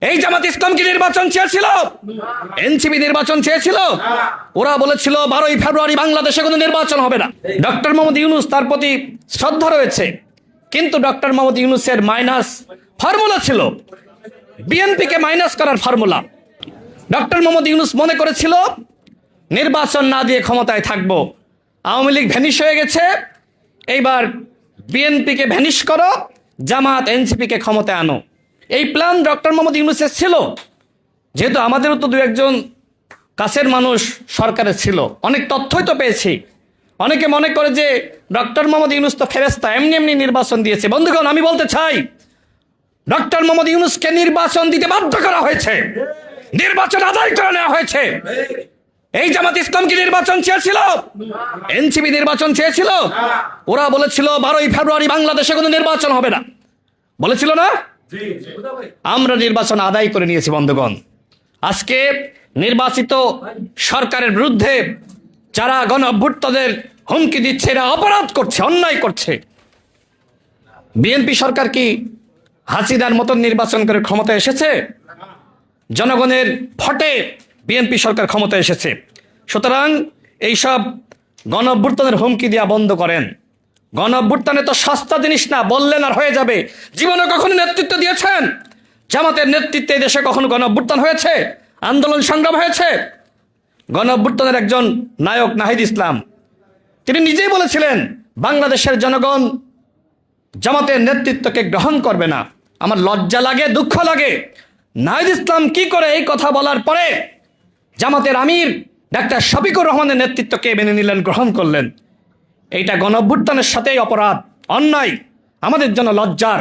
এই জামাত ইসলাম কি নির্বাচন চেয়েছিল? এনসিপি নির্বাচন চেয়েছিল? ওরা বলেছিল 12ই ফেব্রুয়ারি বাংলাদেশে কোনো নির্বাচন হবে না। ডক্টর মোহাম্মদ ইউনূস, তার প্রতি শ্রদ্ধা রয়েছে, কিন্তু ডক্টর মোহাম্মদ ইউনূসের মাইনাস ফর্মুলা ছিল, বিএনপিকে মাইনাস করার ফর্মুলা। ডক্টর মোহাম্মদ ইউনূস মনে করেছিল নির্বাচন না দিয়ে ক্ষমতায় থাকবো, আওয়ামী লীগ ভ্যানিশ হয়ে গেছে, এইবার বিএনপিকে ভ্যানিশ করো, জামাত এনসিপিকে ক্ষমতায় আনো। এই প্ল্যান ডক্টর মোহাম্মদ ইউনূসের ছিল। যেহেতু আমাদেরও তো দু একজন কাছের মানুষ সরকারে ছিল, অনেক তথ্যই তো পেয়েছি। অনেকে মনে করে যে ডক্টর মোহাম্মদ ইউনূস তো ফেরেশতা, এমনি এমনি নির্বাচন দিয়েছে। বন্ধুগণ, আমি বলতে চাই, ডক্টর মোহাম্মদ ইউনূসকে নির্বাচন দিতে বাধ্য করা হয়েছে, নির্বাচন আদায় করে নেওয়া হয়েছে। এই জামাত ইসলাম কি নির্বাচন চেয়েছিল? এনসিপি নির্বাচন চেয়েছিল? ওরা বলেছিল 12ই ফেব্রুয়ারি বাংলাদেশে কোনো নির্বাচন হবে না, বলেছিল না? আমরা নির্বাচন আদায় করে নিয়েছি। বন্ধুগণ, আজকে নির্বাচিত সরকারের বিরুদ্ধে যারা গণ অভ্যুত্থানের হুমকি দিচ্ছে, এরা অপরাধ করছে, অন্যায় করছে। বিএনপি সরকার কি হাসিনার মতন নির্বাচন করে ক্ষমতায় এসেছে? জনগণের ভোটে বিএনপি সরকার ক্ষমতায় এসেছে। সুতরাং এইসব গণ অভ্যুত্থানের হুমকি দেওয়া বন্ধ করেন। গণ অভ্যুত্থানে তো সস্তা জিনিস না, বললেন আর হয়ে যাবে। জীবনে কখনো নেতৃত্ব দিয়েছেন? জামাতের নেতৃত্বে দেশে কখনো গণ অভ্যুত্থান হয়েছে? আন্দোলন সংগ্রাম হয়েছে? গণ অভ্যুত্থানের একজন নায়ক নাহিদ ইসলাম, তিনি নিজেই বলেছিলেন বাংলাদেশের জনগণ জামাতের নেতৃত্বকে গ্রহণ করবে না। আমার লজ্জা লাগে, দুঃখ লাগে। নাহিদ ইসলাম কি করে এই কথা বলার পরে জামাতের আমির ডাক্তার শফিকুর রহমানের নেতৃত্বকে মেনে নিলেন, গ্রহণ করলেন? এইটা গণ অভ্যুত্থানের সাথেই অপরাধ, অন্যায়, আমাদের জন্য লজ্জার।